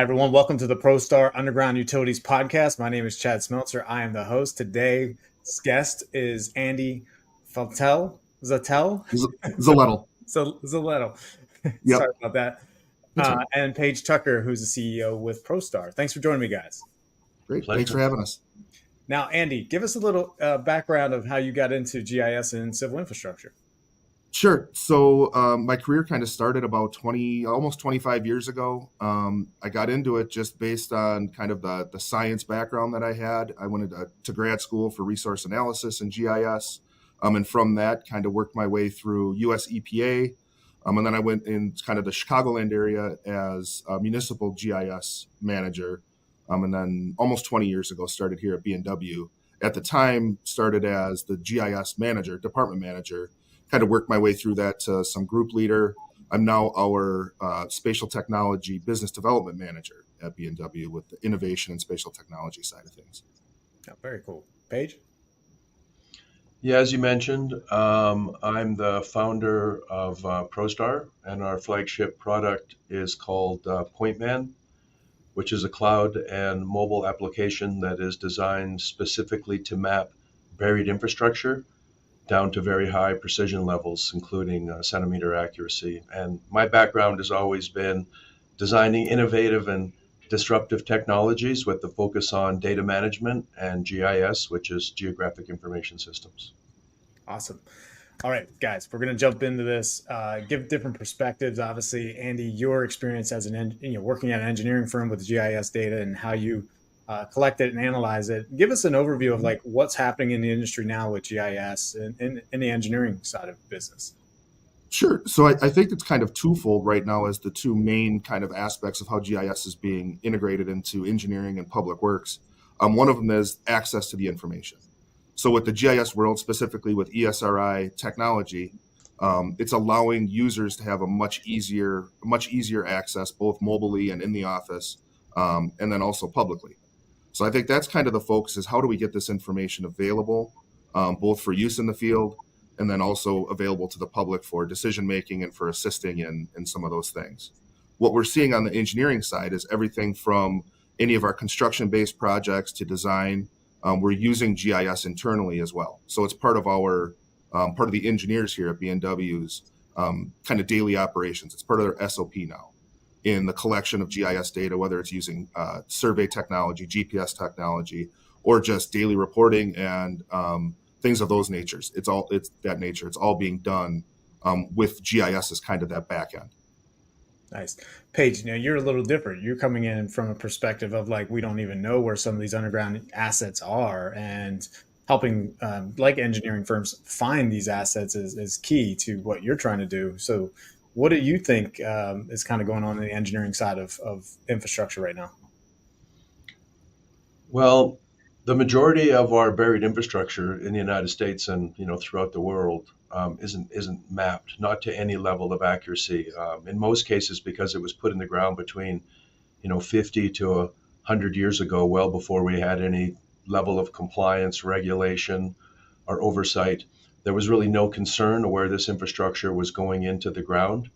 everyone. Welcome to the ProStar Underground Utilities Podcast. My name is Chad Smeltzer. I am the host. Today's guest is Andy Zatel, Zolettle. Zoletto. Yep. Sorry about that. That's right. And Paige Tucker, who's the CEO with ProStar. Thanks for joining me, guys. Great. Pleasure. Thanks for having us. Now, Andy, give us a little background of how you got into GIS and civil infrastructure. Sure. So my career kind of started about almost 25 years ago. I got into it just based on kind of the science background that I had. I went to grad school for resource analysis and GIS. And from that, kind of worked my way through US EPA. And then I went in kind of the Chicagoland area as a municipal GIS manager. And then almost 20 years ago, started here at B&W. At the time, started as the GIS manager, department manager. Kind of worked my way through that to some group leader. I'm now our spatial technology business development manager at B&W with the innovation and spatial technology side of things. Oh, very cool. Paige? Yeah, as you mentioned, I'm the founder of ProStar, and our flagship product is called PointMan, which is a cloud and mobile application that is designed specifically to map buried infrastructure down to very high precision levels, including centimeter accuracy. And my background has always been designing innovative and disruptive technologies with the focus on data management and GIS, which is Geographic Information Systems. Awesome. All right, guys, we're going to jump into this, give different perspectives. Obviously, Andy, your experience as working at an engineering firm with GIS data and how you collect it and analyze it. Give us an overview of like what's happening in the industry now with GIS and in the engineering side of business. Sure. So I think it's kind of twofold right now as the two main kind of aspects of how GIS is being integrated into engineering and public works. One of them is access to the information. So with the GIS world, specifically with ESRI technology, it's allowing users to have a much easier access, both mobilely and in the office, and then also publicly. So I think that's kind of the focus is how do we get this information available, both for use in the field and then also available to the public for decision making and for assisting in some of those things. What we're seeing on the engineering side is everything from any of our construction-based projects to design. We're using GIS internally as well. So it's part of the engineers here at B&W's kind of daily operations. It's part of their SOP now in the collection of GIS data, whether it's using survey technology, GPS technology, or just daily reporting and things of those natures. It's that nature. It's all being done with GIS as kind of that back end. Nice. Paige, you're a little different. You're coming in from a perspective of like, we don't even know where some of these underground assets are, and helping like engineering firms find these assets is key to what you're trying to do. So what do you think is kind of going on in the engineering side of infrastructure right now? Well, the majority of our buried infrastructure in the United States and throughout the world isn't mapped, not to any level of accuracy. In most cases, because it was put in the ground between 50 to 100 years ago, well before we had any level of compliance, regulation, or oversight. There was really no concern of where this infrastructure was going into the ground.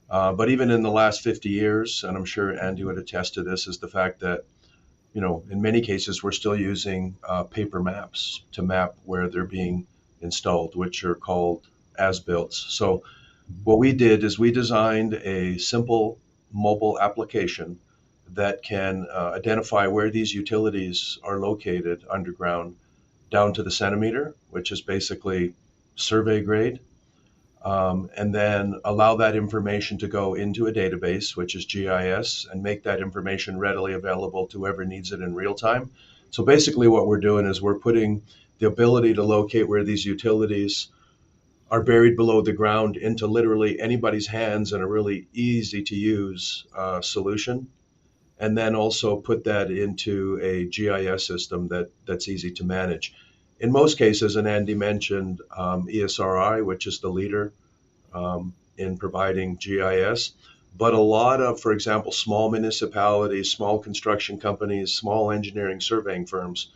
But even in the last 50 years, and I'm sure Andy would attest to this, is the fact that in many cases, we're still using paper maps to map where they're being installed, which are called as-builts. So what we did is we designed a simple mobile application that can identify where these utilities are located underground down to the centimeter, which is basically survey grade, and then allow that information to go into a database, which is GIS, and make that information readily available to whoever needs it in real time. So basically what we're doing is we're putting the ability to locate where these utilities are buried below the ground into literally anybody's hands in a really easy to use solution. And then also put that into a GIS system that's easy to manage. In most cases, and Andy mentioned ESRI, which is the leader in providing GIS, but a lot of, for example, small municipalities, small construction companies, small engineering surveying firms,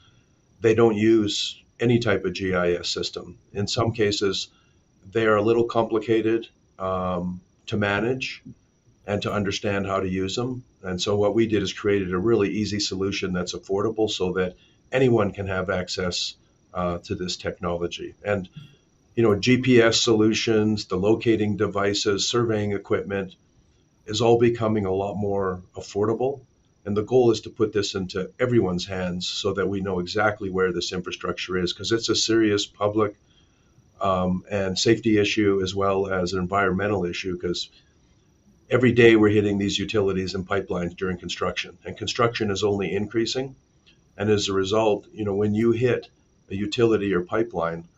they don't use any type of GIS system. In some cases, they are a little complicated to manage, and to understand how to use them. And so what we did is created a really easy solution that's affordable so that anyone can have access to this technology. And GPS solutions, the locating devices, surveying equipment is all becoming a lot more affordable. And the goal is to put this into everyone's hands so that we know exactly where this infrastructure is, because it's a serious public and safety issue as well as an environmental issue. Because every day we're hitting these utilities and pipelines during construction, and construction is only increasing. And as a result, when you hit a utility or pipeline,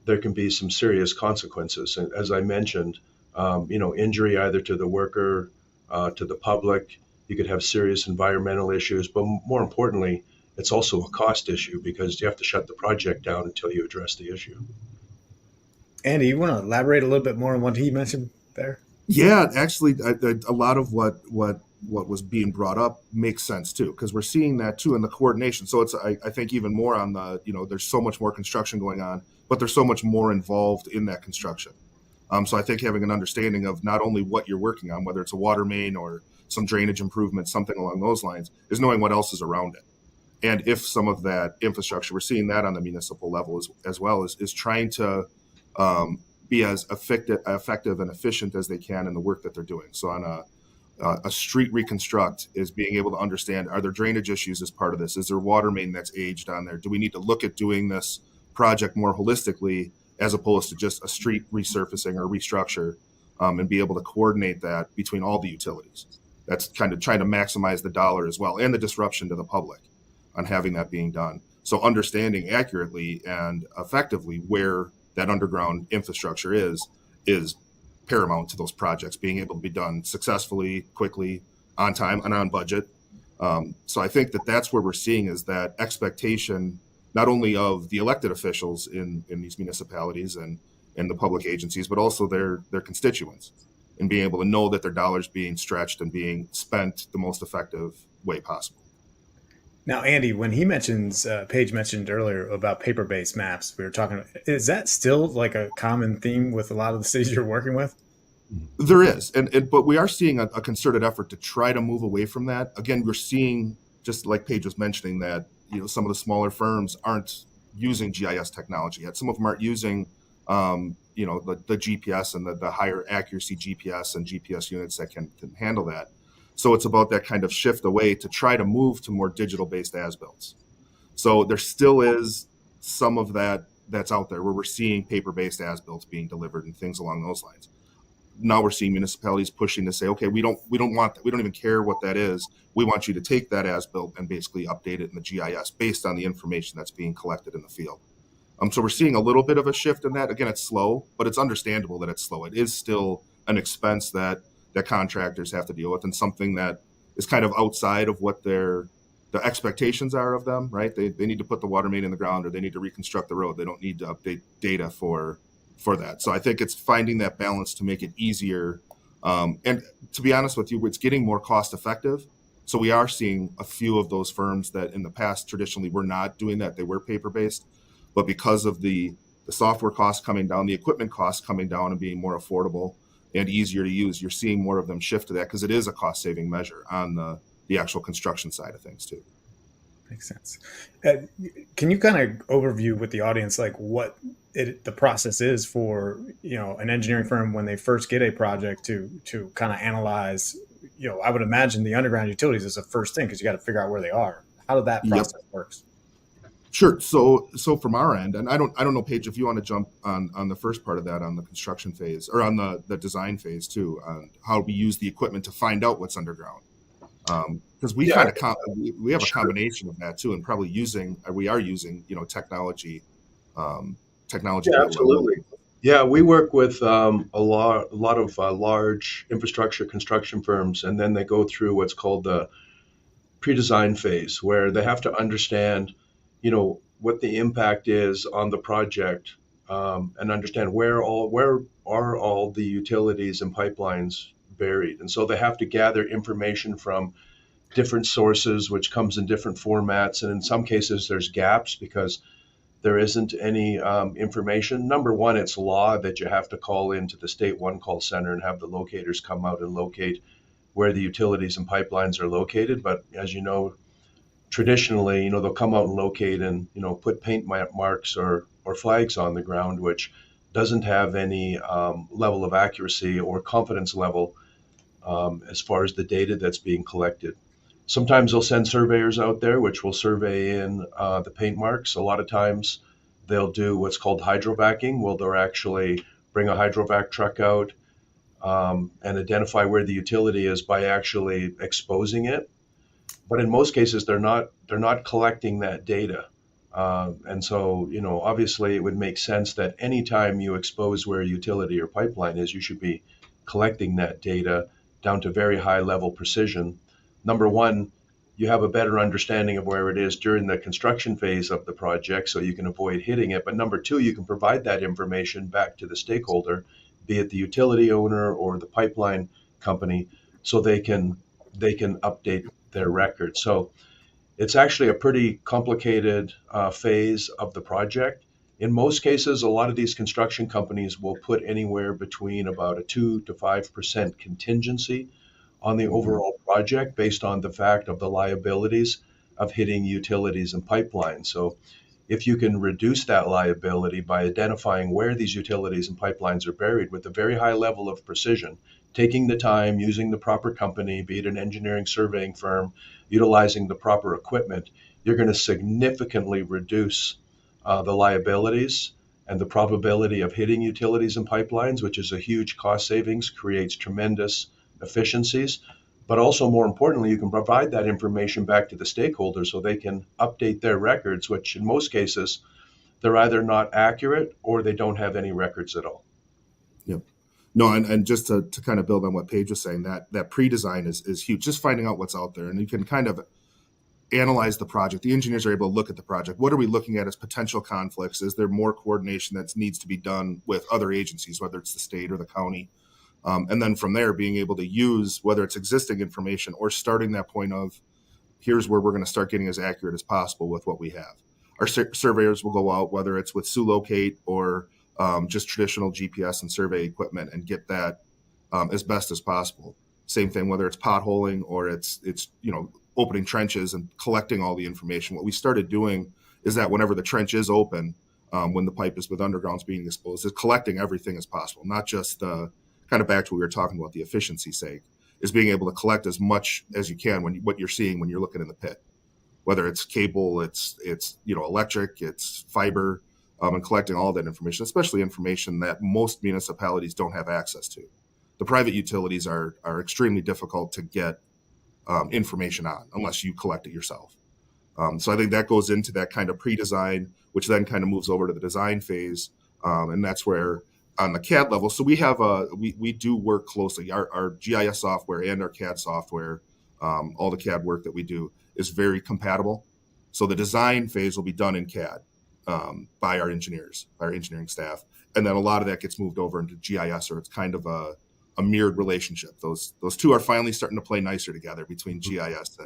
there can be some serious consequences. And as I mentioned, injury either to the worker, to the public. You could have serious environmental issues, but more importantly, it's also a cost issue because you have to shut the project down until you address the issue. Andy, you want to elaborate a little bit more on what he mentioned there? Yeah, actually, a lot of what was being brought up makes sense too, because we're seeing that too in the coordination. So I think even more on the, there's so much more construction going on, but there's so much more involved in that construction. So I think having an understanding of not only what you're working on, whether it's a water main or some drainage improvement, something along those lines, is knowing what else is around it. And if some of that infrastructure, we're seeing that on the municipal level as well, is trying to be as effective and efficient as they can in the work that they're doing. So on a street reconstruct is being able to understand, are there drainage issues as part of this? Is there water main that's aged on there? Do we need to look at doing this project more holistically as opposed to just a street resurfacing or restructure, and be able to coordinate that between all the utilities? That's kind of trying to maximize the dollar as well and the disruption to the public on having that being done. So understanding accurately and effectively where that underground infrastructure is paramount to those projects being able to be done successfully, quickly, on time, and on budget. So I think that that's where we're seeing is that expectation, not only of the elected officials in these municipalities and the public agencies, but also their constituents, and being able to know that their dollars being stretched and being spent the most effective way possible. Now, Andy, when he mentions, Paige mentioned earlier about paper-based maps, we were talking. Is that still like a common theme with a lot of the cities you're working with? There is, and but we are seeing a concerted effort to try to move away from that. Again, we're seeing, just like Paige was mentioning, that some of the smaller firms aren't using GIS technology yet. Some of them aren't using the GPS and the higher accuracy GPS and GPS units that can handle that. So it's about that kind of shift away to try to move to more digital based as-builts. So there still is some of that that's out there where we're seeing paper based as-builts being delivered and things along those lines. Now we're seeing municipalities pushing to say, okay, we don't want that. We don't even care what that is. We want you to take that as built and basically update it in the GIS based on the information that's being collected in the field. So we're seeing a little bit of a shift in that. Again, it's slow, but it's understandable that it's slow. It is still an expense that contractors have to deal with, and something that is kind of outside of what the expectations are of them, right? They need to put the water main in the ground, or they need to reconstruct the road. They don't need to update data for that. So I think it's finding that balance to make it easier. And to be honest with you, it's getting more cost effective. So we are seeing a few of those firms that in the past traditionally were not doing that. They were paper based, but because of the software costs coming down, the equipment costs coming down and being more affordable and easier to use, you're seeing more of them shift to that because it is a cost saving measure on the actual construction side of things too. Makes sense. Uh, can you kind of overview with the audience like what the process is for an engineering firm when they first get a project to kind of analyze? I would imagine the underground utilities is the first thing because you got to figure out where they are. How did that Yep. process works? Sure. So from our end, and I don't know, Paige, if you want to jump on the first part of that, on the construction phase or on the design phase too, on how we use the equipment to find out what's underground. Because we Yeah, kind of we have a sure. combination of that too, and probably we are using um, technology to Yeah, be able to look. absolutely. Yeah, we work with a lot of large infrastructure construction firms, and then they go through what's called the pre-design phase, where they have to understand, what the impact is on the project, and understand where are all the utilities and pipelines buried, and so they have to gather information from different sources, which comes in different formats, and in some cases there's gaps because there isn't any information. Number one, it's law that you have to call into the state one call center and have the locators come out and locate where the utilities and pipelines are located. But as you know, traditionally, they'll come out and locate and, put paint marks or flags on the ground, which doesn't have any level of accuracy or confidence level as far as the data that's being collected. Sometimes they'll send surveyors out there, which will survey in the paint marks. A lot of times they'll do what's called hydrovacing, where they'll actually bring a hydrovac truck out and identify where the utility is by actually exposing it. But in most cases, they're not collecting that data. And so, obviously, it would make sense that anytime you expose where a utility or pipeline is, you should be collecting that data down to very high level precision. Number one, you have a better understanding of where it is during the construction phase of the project, so you can avoid hitting it. But number two, you can provide that information back to the stakeholder, be it the utility owner or the pipeline company, so they can update their record. So it's actually a pretty complicated phase of the project. In most cases, a lot of these construction companies will put anywhere between about a 2 to 5% contingency on the Mhm. overall project based on the fact of the liabilities of hitting utilities and pipelines. So if you can reduce that liability by identifying where these utilities and pipelines are buried with a very high level of precision, taking the time, using the proper company, be it an engineering surveying firm, utilizing the proper equipment, you're going to significantly reduce the liabilities and the probability of hitting utilities and pipelines, which is a huge cost savings, creates tremendous efficiencies. But also, more importantly, you can provide that information back to the stakeholders so they can update their records, which in most cases, they're either not accurate or they don't have any records at all. Yep. No, and just to kind of build on what Paige was saying, that pre-design is huge. Just finding out what's out there, and you can kind of analyze the project. The engineers are able to look at the project. What are we looking at as potential conflicts? Is there more coordination that needs to be done with other agencies, whether it's the state or the county? And then from there, being able to use whether it's existing information or starting that point of here's where we're going to start getting as accurate as possible with what we have. Our surveyors will go out, whether it's with SULocate or just traditional GPS and survey equipment, and get that as best as possible. Same thing, whether it's potholing or it's opening trenches and collecting all the information. What we started doing is that whenever the trench is open, when the pipe is with undergrounds being exposed, is collecting everything as possible, not just kind of back to what we were talking about, the efficiency sake, is being able to collect as much as you can what you're seeing when you're looking in the pit, whether it's cable, it's electric, it's fiber, and collecting all that information, especially information that most municipalities don't have access to. The private utilities are extremely difficult to get information on unless you collect it yourself. So I think that goes into that kind of pre-design, which then kind of moves over to the design phase, and that's where on the CAD level. So we do work closely. Our GIS software and our CAD software, all the CAD work that we do is very compatible. So the design phase will be done in CAD by our engineers, by our engineering staff, and then a lot of that gets moved over into GIS, or it's kind of a mirrored relationship. Those two are finally starting to play nicer together between GIS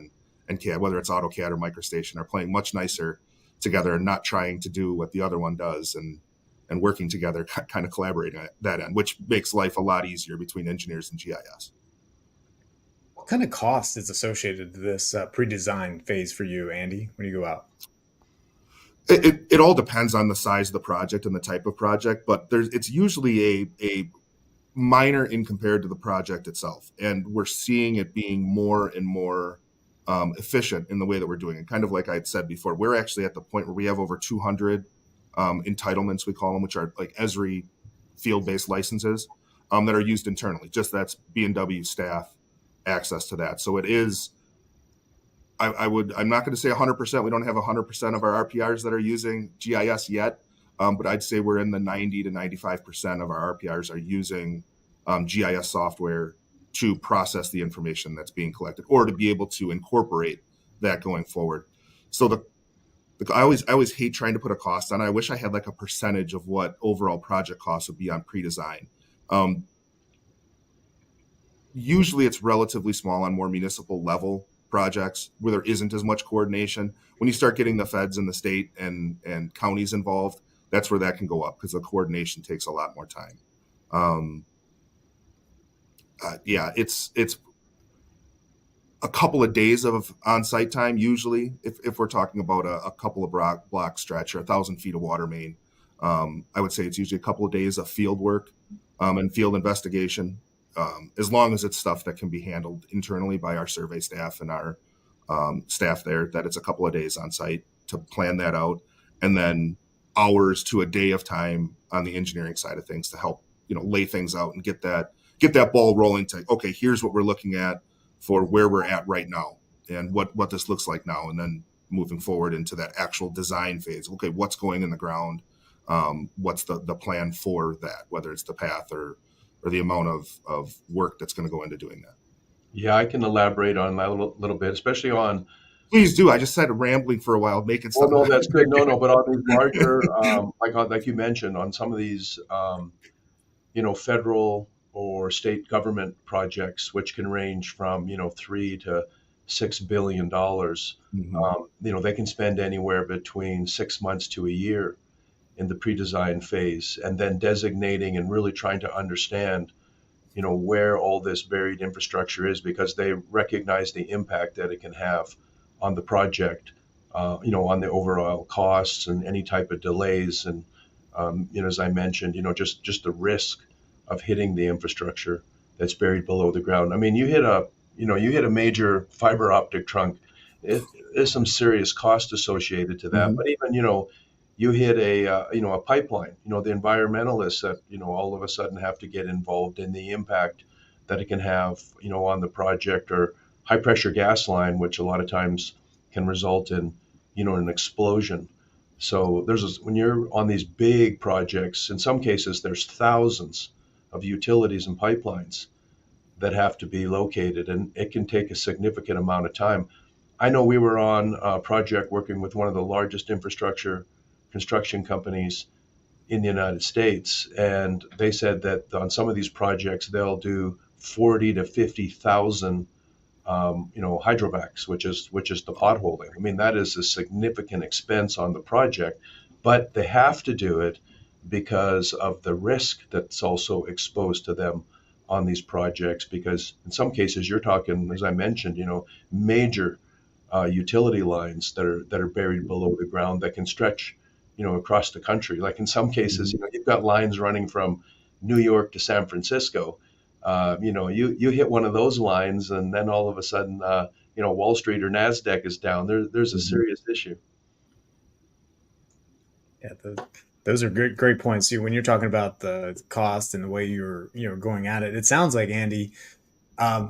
and CAD, whether it's AutoCAD or MicroStation, are playing much nicer together and not trying to do what the other one does, and working together, kind of collaborating at that end, which makes life a lot easier between engineers and GIS. What kind of cost is associated to this pre-design phase for you, Andy, when you go out? It all depends on the size of the project and the type of project, but it's usually a minor in compared to the project itself. And we're seeing it being more and more efficient in the way that we're doing it. Kind of like I had said before, we're actually at the point where we have over 200 entitlements, we call them, which are like ESRI field-based licenses that are used internally. Just that's B&W staff access to that. So it is, I'm not going to say 100%. We don't have 100% of our RPRs that are using GIS yet, but I'd say we're in the 90 to 95% of our RPRs are using GIS software to process the information that's being collected, or to be able to incorporate that going forward. So I always hate trying to put a cost on it. I wish I had like a percentage of what overall project costs would be on pre-design. Usually it's relatively small on more municipal level projects where there isn't as much coordination. When you start getting the feds and the state and counties involved, that's where that can go up because the coordination takes a lot more time. Yeah, it's a couple of days of on-site time usually, if we're talking about a couple of block stretch or 1,000 feet of water main. I would say it's usually a couple of days of field work and field investigation, as long as it's stuff that can be handled internally by our survey staff and our staff there, that it's a couple of days on site to plan that out, and then hours to a day of time on the engineering side of things to help, lay things out and get that ball rolling to, okay, here's what we're looking at for where we're at right now and what this looks like now, and then moving forward into that actual design phase. Okay, what's going in the ground? What's the plan for that, whether it's the path or the amount of work that's going to go into doing that. Yeah, I can elaborate on that a little bit, especially on. Please do. I just said rambling for a while, making Oh stuff. no, that's good. No, no, but on these larger, like you mentioned, on some of these, federal or state government projects, which can range from $3 to $6 billion. Mhm. They can spend anywhere between 6 months to a year in the pre-design phase, and then designating and really trying to understand, where all this buried infrastructure is, because they recognize the impact that it can have on the project, on the overall costs and any type of delays. And, as I mentioned, just the risk of hitting the infrastructure that's buried below the ground. I mean, you hit a major fiber optic trunk. There's some serious cost associated to that. Mhm. But even, you hit a pipeline, the environmentalists that, all of a sudden have to get involved in the impact that it can have, on the project, or high pressure gas line, which a lot of times can result in, an explosion. So when you're on these big projects, in some cases, there's thousands of utilities and pipelines that have to be located, and it can take a significant amount of time. I know we were on a project working with one of the largest infrastructure construction companies in the United States, and they said that on some of these projects they'll do 40 to 50,000, hydrovacs, which is the potholing. I mean, that is a significant expense on the project, but they have to do it because of the risk that's also exposed to them on these projects. Because in some cases, you're talking, as I mentioned, major utility lines that are buried below the ground that can stretch, across the country. Like in some cases, Mhm. you've got lines running from New York to San Francisco. You hit one of those lines, and then all of a sudden, Wall Street or Nasdaq is down. There's a Mhm. serious issue. Yeah, those are great points. See, when you're talking about the cost and the way you're going at it, it sounds like, Andy,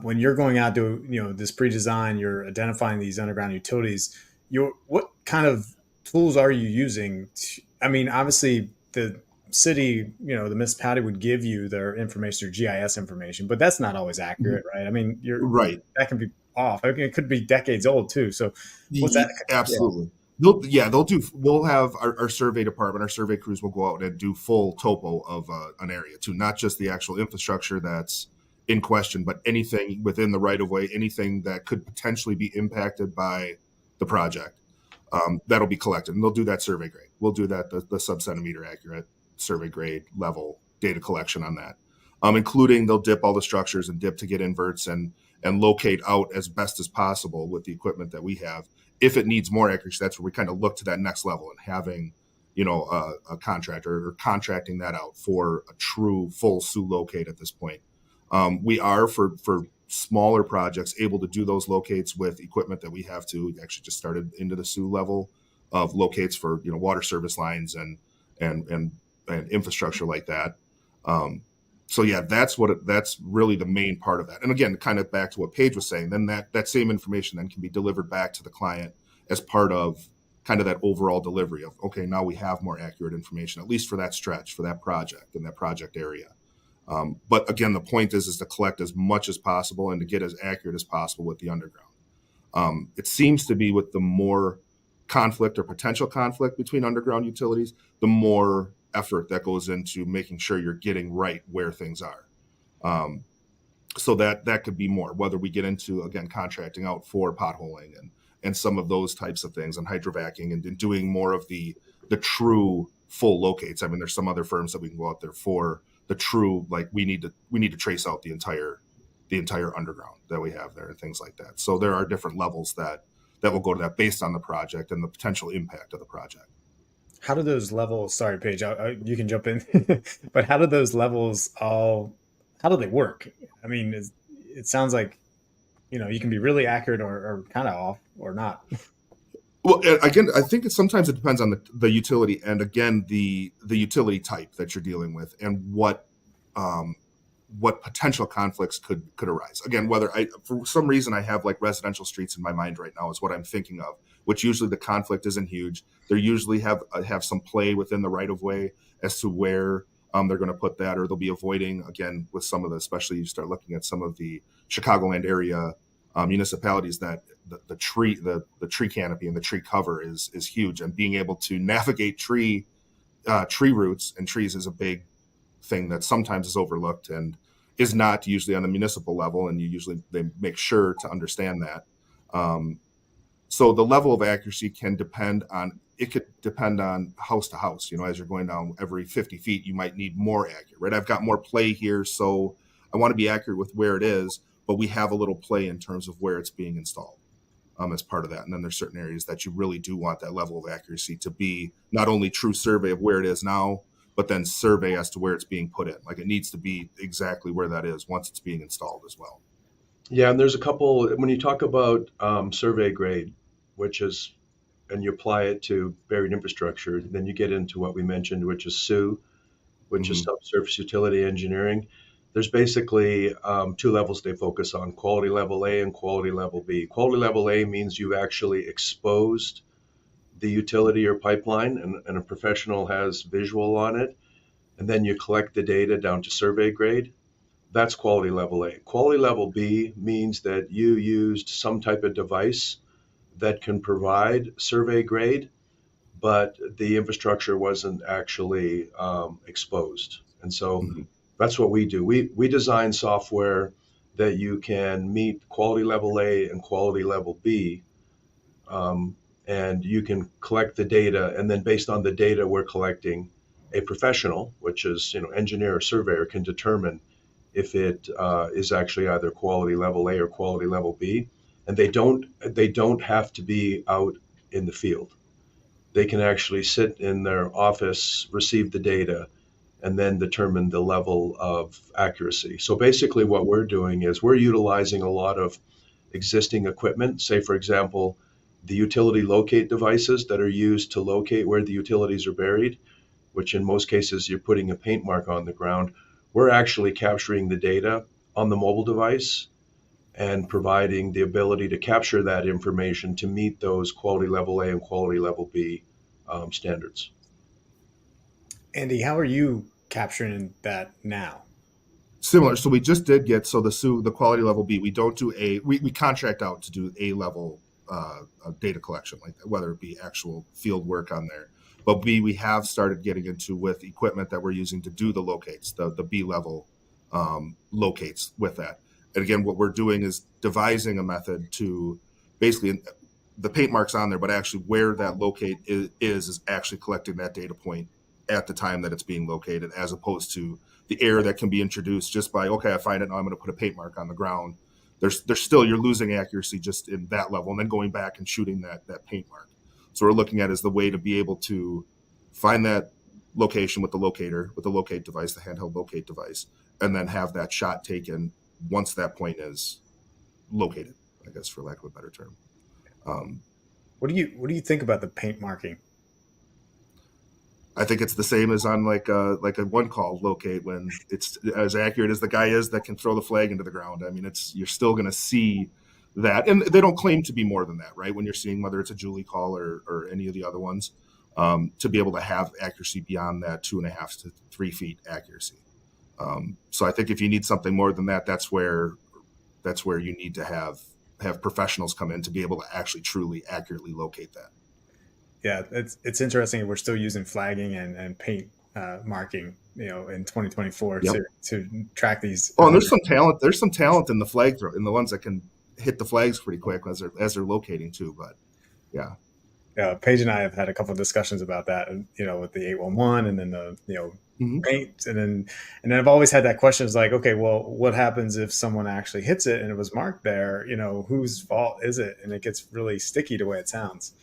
when you're going out to this pre-design, you're identifying these underground utilities. What kind of tools are you using? I mean, obviously the city, the municipality would give you their information, their GIS information, but that's not always Mhm. accurate, right? I mean, Right. that can be off. I mean, it could be decades old too. So what's that? Yeah. Absolutely. We'll have our survey department, our survey crews will go out and do full topo of an area too, not just the actual infrastructure that's in question, but anything within the right of way, anything that could potentially be impacted by the project. That'll be collected, and they'll do that survey grade. We'll do that, the sub-centimeter accurate survey grade level data collection on that, including they'll dip all the structures and dip to get inverts and locate out as best as possible with the equipment that we have. If it needs more accuracy, that's where we kind of look to that next level and having, a contractor or contracting that out for a true full SU locate at this point. We are for smaller projects able to do those locates with equipment that we have too. We actually just started into the SU level of locates for water service lines and and and infrastructure like that. Um, so yeah, that's really the main part of that. And again, kind of back to what Paige was saying, then that same information then can be delivered back to the client as part of kind of that overall delivery of, okay, now we have more accurate information, at least for that stretch, for that project and that project area. But again, the point is to collect as much as possible and to get as accurate as possible with the underground. It seems to be with the more conflict or potential conflict between underground utilities, the more effort that goes into making sure you're getting right where things are. Um, so that could be more, whether we get into, again, contracting out for potholing and some of those types of things, and hydrovacking, and doing more of the true full locates. I mean, there's some other firms that we can go out there for the true, like we need to trace out the entire the entire underground that we have there and things like that. So there are different levels that will go to that based on the project and the potential impact of the project. How do those levels, sorry, Paige, you can jump in, but how do those levels all, how do they work? I mean, it sounds like, you can be really accurate or kind of off or not. Well, again, I think sometimes it depends on the utility and again the utility type that you're dealing with and um, what potential conflicts could arise. Again, whether for some reason I have like residential streets in my mind right now is what I'm thinking of, which usually the conflict isn't huge. They usually have some play within the right of way as to where they're going to put that, or they'll be avoiding again with some of the, especially you start looking at some of the Chicagoland area municipalities that the tree canopy and the tree cover is huge, and being able to navigate tree roots and trees is a big thing that sometimes is overlooked and is not usually on the municipal level, and they make sure to understand that. So the level of accuracy could depend on house to house. As you're going down every 50 feet, you might need more accurate, right? I've got more play here, so I want to be accurate with where it is, but we have a little play in terms of where it's being installed as part of that. And then there's certain areas that you really do want that level of accuracy to be not only true survey of where it is now, but then survey as to where it's being put in. Like it needs to be exactly where that is once it's being installed as well. Yeah, and there's a couple, when you talk about survey grade, which is, and you apply it to buried infrastructure, then you get into what we mentioned, which is SU, which is Mm-hmm. subsurface utility engineering. There's basically two levels they focus on: quality level A and quality level B. Quality level A means you've actually exposed the utility or pipeline, and a professional has visual on it, and then you collect the data down to survey grade. That's quality level A. Quality level B means that you used some type of device that can provide survey grade, but the infrastructure wasn't actually exposed. And so Mm-hmm. that's what we do. We design software that you can meet quality level A and quality level B, um, and you can collect the data. And then based on the data we're collecting, a professional, which is engineer or surveyor, can determine if it is actually either quality level A or quality level B. And they don't have to be out in the field. They can actually sit in their office, receive the data, and then determine the level of accuracy. So basically, what we're doing is we're utilizing a lot of existing equipment. Say, for example, the utility locate devices that are used to locate where the utilities are buried, which in most cases you're putting a paint mark on the ground. We're actually capturing the data on the mobile device and providing the ability to capture that information to meet those quality level A and quality level B standards. Andy, how are you capturing that now? Similar. So we just did get, so the quality level B, we don't do we contract out to do A level data collection, like whether it be actual field work on there. But B, we have started getting into with equipment that we're using to do the locates, the B level locates with that. And again, what we're doing is devising a method to basically the paint marks on there, but actually where that locate is actually collecting that data point at the time that it's being located, as opposed to the error that can be introduced just by, okay, I find it, now I'm going to put a paint mark on the ground. There's still, you're losing accuracy just in that level, and then going back and shooting that paint mark. So we're looking at is the way to be able to find that location with the locator, with the locate device, the handheld locate device, and then have that shot taken once that point is located, I guess, for lack of a better term. Um, What do you think about the paint marking? I think it's the same as on like a one call locate, when it's as accurate as the guy is that can throw the flag into the ground. I mean, you're still going to see that, and they don't claim to be more than that, right? When you're seeing whether it's a Julie call or any of the other ones, to be able to have accuracy beyond that 2.5 to 3 feet accuracy. So I think if you need something more than that, that's where you need to have professionals come in to be able to actually truly accurately locate that. Yeah, it's interesting. We're still using flagging and paint marking, in 2024 Yep. to track these. Oh, and there's some talent. There's some talent in the flag throw, in the ones that can hit the flags pretty quick as they're locating too. But yeah, Paige and I have had a couple of discussions about that, and with the 811, and then the Hmm. paint, and then I've always had that question, is like, okay, well, what happens if someone actually hits it and it was marked there? Whose fault is it? And it gets really sticky the way it sounds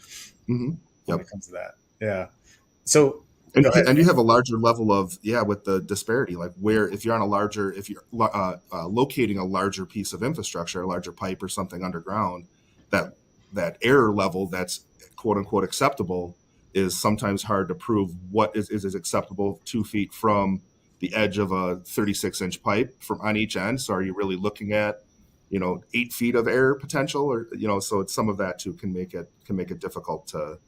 Hmm. when Yep. it comes to that. Yeah. So And go ahead. and you have a larger level of, yeah, with the disparity, like where if you're on a larger, if you're locating a larger piece of infrastructure, a larger pipe or something underground, that that error level that's quote unquote acceptable is sometimes hard to prove. What is acceptable 2 feet from the edge of a 36-inch pipe from on each end? So are you really looking at 8 feet of error potential, or so it's some of that too can make it difficult to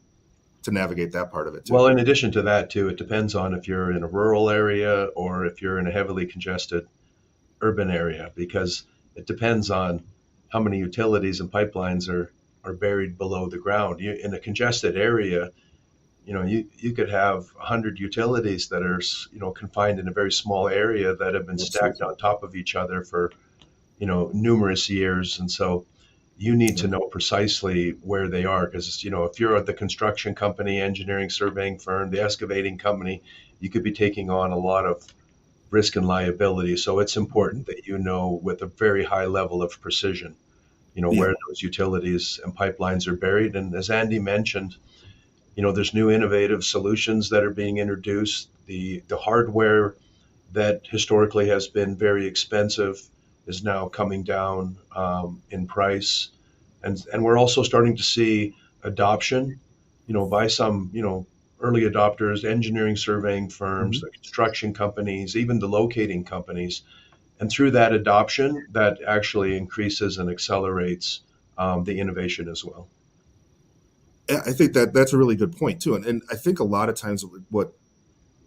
navigate that part of it Well, too. in addition to that, too, it depends on if you're in a rural area or if you're in a heavily congested urban area, because it depends on how many utilities and pipelines are buried below the ground. In a congested area, you could have 100 utilities that are confined in a very small area that have been stacked Absolutely. on top of each other for numerous years, and so you need to Yep. know precisely where they are, because if you're at the construction company, engineering, surveying firm, the excavating company, you could be taking on a lot of risk and liability. So it's Mhm. important that you know with a very high level of precision, Yeah. where those utilities and pipelines are buried. And as Andy mentioned, there's new innovative solutions that are being introduced. The hardware that historically has been very expensive is now coming down in price, and we're also starting to see adoption, by some early adopters, engineering surveying firms, Mhm. the construction companies, even the locating companies, and through that adoption, that actually increases and accelerates the innovation as well. Yeah, I think that's a really good point too, and I think a lot of times what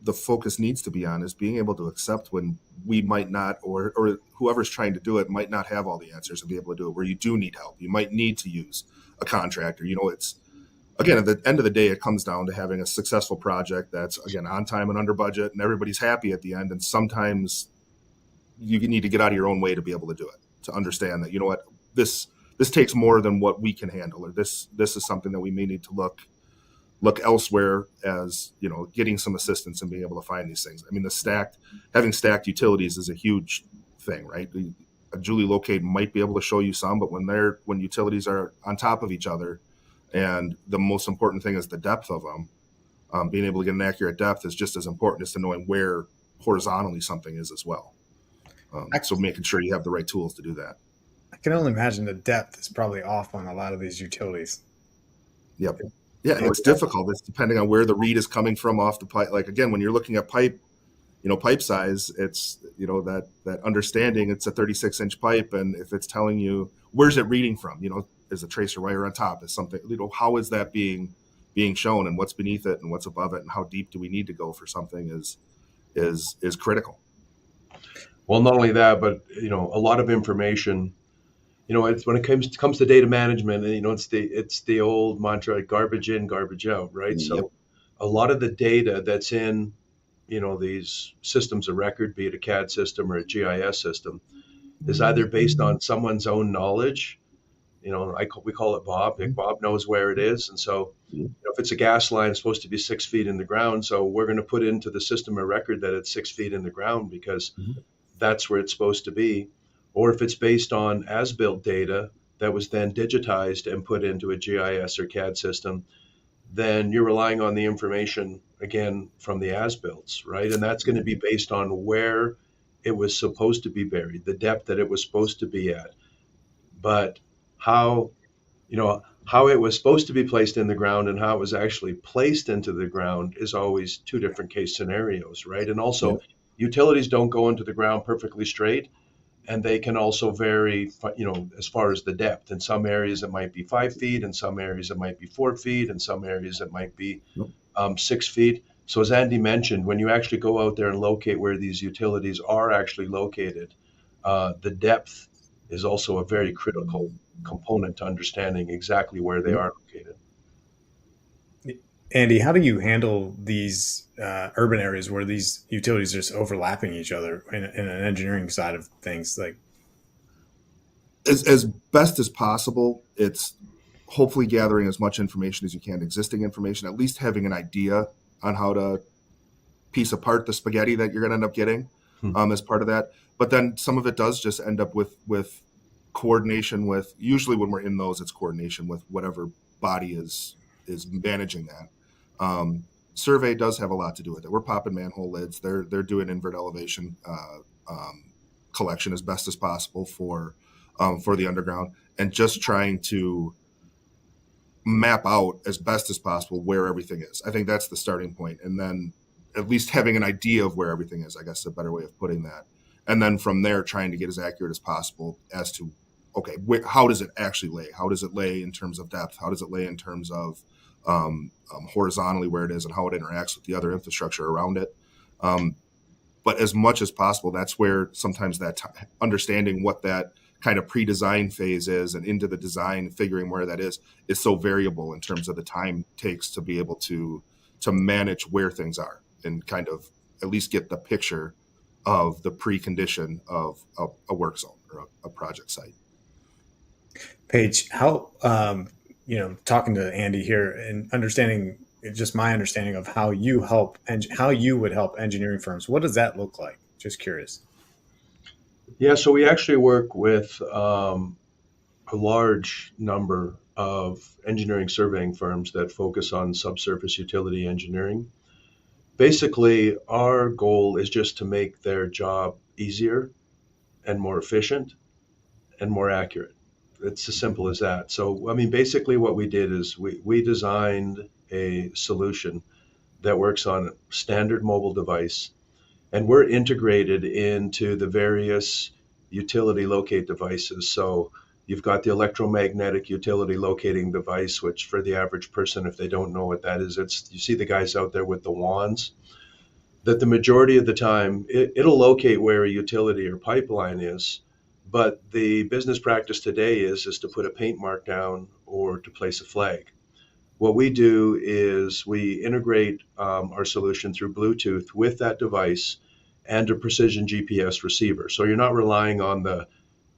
the focus needs to be on is being able to accept when we might not, or whoever's trying to do it might not have all the answers and be able to do it. Where you do need help, you might need to use a contractor. It's again at the end of the day, it comes down to having a successful project that's again on time and under budget, and everybody's happy at the end. And sometimes you need to get out of your own way to be able to do it, to understand that what this takes more than what we can handle, or this is something that we may need to look elsewhere, as getting some assistance and being able to find these things. I mean, the stacked having stacked utilities is a huge thing, right? A Julie locate might be able to show you some, but when utilities are on top of each other, and the most important thing is the depth of them, being able to get an accurate depth is just as important as to knowing where horizontally something is as well. I, So making sure you have the right tools to do that. I can only imagine the depth is probably off on a lot of these utilities. Yep. Yeah, and Oh, it's yeah. difficult. It's depending on where the read is coming from off the pipe. Like again, when you're looking at pipe size, it's that understanding. It's a 36-inch pipe, and if it's telling you where's it reading from, is a tracer wire on top, is something, how is that being shown, and what's beneath it, and what's above it, and how deep do we need to go for something is critical. Well, not only that, but a lot of information. It's when it comes to data management, and it's the old mantra: garbage in, garbage out, right? Yep. So a lot of the data that's in these systems of record, be it a CAD system or a GIS system, is either based on someone's own knowledge. We call it Bob. Like Bob knows where it is, and so if it's a gas line, it's supposed to be 6 feet in the ground. So we're going to put into the system of record that it's 6 feet in the ground because Mhm. that's where it's supposed to be. Or if it's based on as-built data that was then digitized and put into a GIS or CAD system, then you're relying on the information again from the as-builts, right? And that's going to be based on where it was supposed to be buried, the depth that it was supposed to be at. But how how it was supposed to be placed in the ground and how it was actually placed into the ground is always two different case scenarios, right? And also, Yep. utilities don't go into the ground perfectly straight, and they can also vary, as far as the depth. In some areas, it might be 5 feet. In some areas, it might be 4 feet. In some areas, it might be Yep. 6 feet. So, as Andy mentioned, when you actually go out there and locate where these utilities are actually located, the depth is also a very critical component to understanding exactly where they Yep. are located. Andy, how do you handle these urban areas where these utilities are just overlapping each other in an engineering side of things? Like, As best as possible, it's hopefully gathering as much information as you can, existing information, at least having an idea on piece apart the spaghetti that you're going to end up getting Hmm. as part of that. But then some of it does just end up with coordination with, usually when we're in those, it's coordination with whatever body is managing that. Survey does have a lot to do with it. We're popping manhole lids. They're doing invert elevation collection as best as possible for the underground, and just trying to map out as best as possible where everything is. I think that's the starting point, and then at least having an idea of where everything is, I guess, is a better way of putting that. And then from there, trying to get as accurate as possible as to, okay, how does it actually lay? How does it lay in terms of depth? How does it lay in terms of horizontally where it is, and how it interacts with the other infrastructure around it? But as much as possible, that's where sometimes understanding what that kind of pre-design phase is and into the design, figuring where that is so variable in terms of the time it takes to be able to manage where things are and kind of at least get the picture of the precondition of a work zone or a project site. Paige, how talking to Andy here and understanding just my understanding of how you help and how you would help engineering firms. What does that look like? Just curious. Yeah, so we actually work with a large number of engineering surveying firms that focus on subsurface utility engineering. Basically, our goal is just to make their job easier and more efficient and more accurate. It's as simple as that. So, I mean, basically, what we did is we designed a solution that works on a standard mobile device, and we're integrated into the various utility locate devices. So, you've got the electromagnetic utility locating device, which for the average person, if they don't know what that is, it's you see the guys out there with the wands. That the majority of the time it'll locate where a utility or pipeline is, but the business practice today is to put a paint mark down or to place a flag. What we do is we integrate our solution through Bluetooth with that device and a precision GPS receiver. So you're not relying on the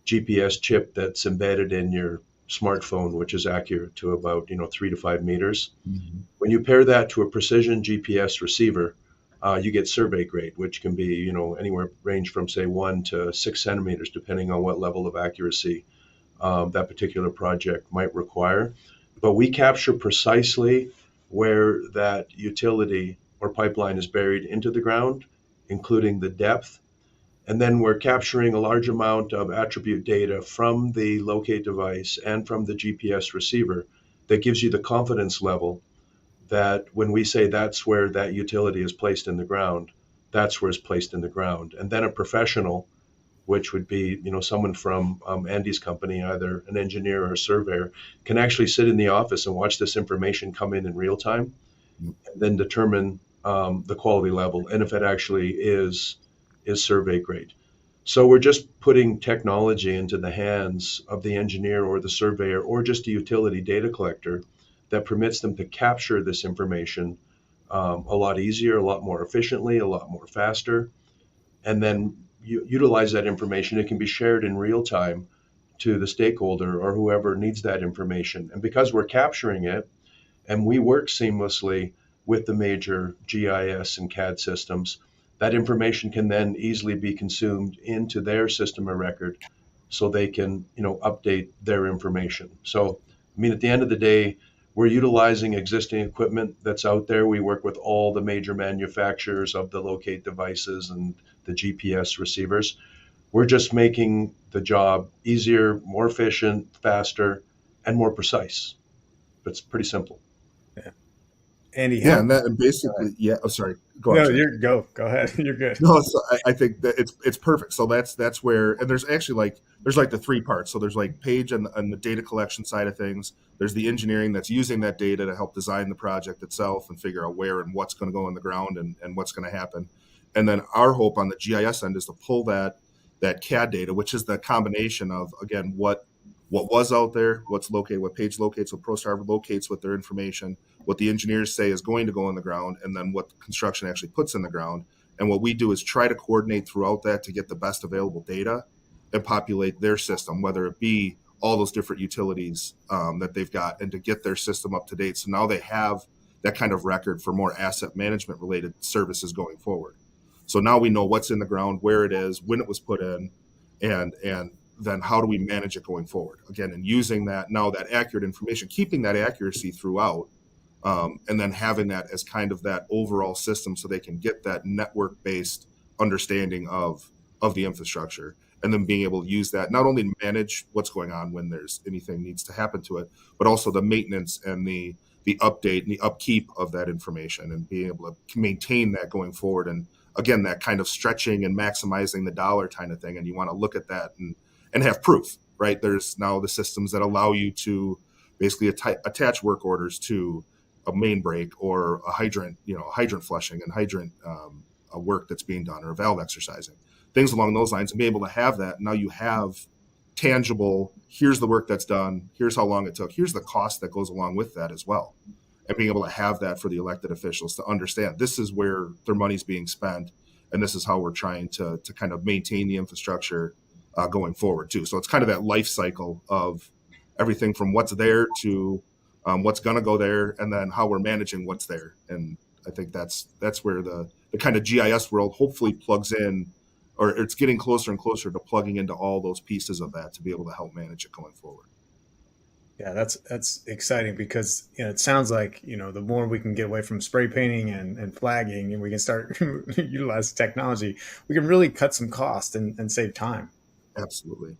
GPS chip that's embedded in your smartphone, which is accurate to about 3 to 5 meters. Mm-hmm. When you pair that to a precision GPS receiver, you get survey grade, which can be anywhere range from say 1 to 6 centimeters, depending on what level of accuracy that particular project might require. But we capture precisely where that utility or pipeline is buried into the ground, including the depth. And then we're capturing a large amount of attribute data from the locate device and from the GPS receiver that gives you the confidence level that when we say that's where that utility is placed in the ground, that's where it's placed in the ground. And then a professional, which would be someone from Andy's company, either an engineer or a surveyor, can actually sit in the office and watch this information come in real time, and then determine the quality level and if it actually is survey grade. So we're just putting technology into the hands of the engineer or the surveyor or just a utility data collector that permits them to capture this information a lot easier, a lot more efficiently, a lot more faster, and then utilize that information. It can be shared in real time to the stakeholder or whoever needs that information. And because we're capturing it and we work seamlessly with the major GIS and CAD systems, that information can then easily be consumed into their system of record so they can, update their information. So, I mean, at the end of the day, we're utilizing existing equipment that's out there. We work with all the major manufacturers of the locate devices and the GPS receivers. We're just making the job easier, more efficient, faster, and more precise. It's pretty simple. Yeah. Andy, Yeah, how? and that, and Go ahead. basically, yeah. Oh, sorry. Go on, No, Chad. go ahead. You're good. No, so I think that it's perfect. So that's where, and there's actually there's the three parts. So there's Page and the data collection side of things. There's the engineering that's using that data to help design the project itself and figure out where and what's going to go in the ground and what's going to happen. And then our hope on the GIS end is to pull that CAD data, which is the combination of, again, what was out there, what's located, what Page locates, what ProStar locates with their information, what the engineers say is going to go in the ground, and then what construction actually puts in the ground. And what we do is try to coordinate throughout that to get the best available data and populate their system, whether it be all those different utilities that they've got, and to get their system up to date. So now they have that kind of record for more asset management related services going forward. So now we know what's in the ground, where it is, when it was put in, and then how do we manage it going forward? Again, and using that now, that accurate information, keeping that accuracy throughout, and then having that as kind of that overall system, so they can get that network based understanding of the infrastructure, and then being able to use that not only to manage what's going on when there's anything needs to happen to it, but also the maintenance and the update and the upkeep of that information, and being able to maintain that going forward. And again, that kind of stretching and maximizing the dollar kind of thing. And you want to look at that and have proof, right? There's now the systems that allow you to basically attach work orders to a main break or a hydrant, hydrant flushing and hydrant work that's being done, or a valve exercising, things along those lines, and be able to have that. Now you have tangible, here's the work that's done, here's how long it took, here's the cost that goes along with that as well. And being able to have that for the elected officials to understand this is where their money's being spent, and this is how we're trying to kind of maintain the infrastructure going forward too. So it's kind of that life cycle of everything from what's there to what's going to go there, and then how we're managing what's there. And I think that's where the kind of GIS world hopefully plugs in, or it's getting closer and closer to plugging into all those pieces of that to be able to help manage it going forward. Yeah, that's exciting, because it sounds like the more we can get away from spray painting and flagging, and we can start utilizing technology, we can really cut some cost and save time. Absolutely.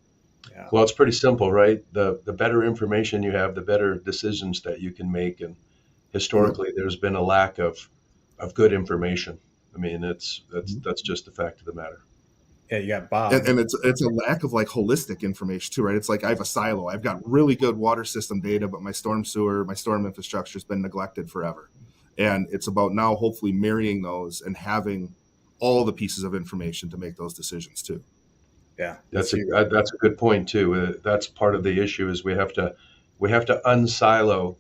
Yeah. Well, it's pretty simple, right? The better information you have, the better decisions that you can make. And historically, there's been a lack of good information. I mean, that's just the fact of the matter. Yeah, you got Bob. And it's a lack of like holistic information too, right? It's like I have a silo. I've got really good water system data, but my storm sewer, my storm infrastructure has been neglected forever. And it's about now hopefully marrying those and having all the pieces of information to make those decisions too. Yeah, That's a good point too. That's part of the issue is we have to unsilo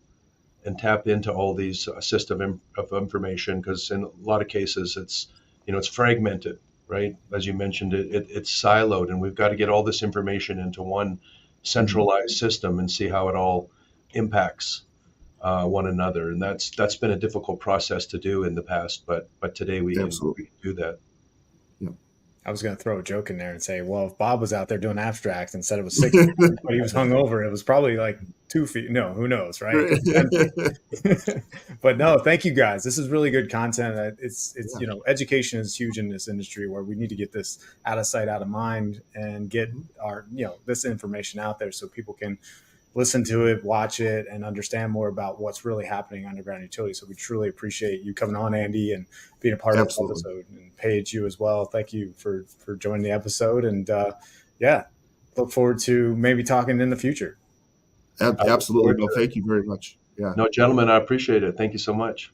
and tap into all these of information, because in a lot of cases it's fragmented, right? As you mentioned, it's siloed, and we've got to get all this information into one centralized system and see how it all impacts one another. And that's been a difficult process to do in the past, but today we can do that. I was going to throw a joke in there and say, well, if Bob was out there doing abstracts and said it was 6 feet, but he was hungover, it was probably like 2 feet. No, who knows, right? But no, thank you guys. This is really good content. It's education is huge in this industry, where we need to get this out of sight, out of mind, and get our this information out there so people can listen to it, watch it, and understand more about what's really happening underground utilities. So we truly appreciate you coming on, Andy, and being a part of this episode. And Paige, you as well. Thank you for joining the episode. And look forward to maybe talking in the future. Absolutely. No, thank you very much. Yeah. No, gentlemen, I appreciate it. Thank you so much.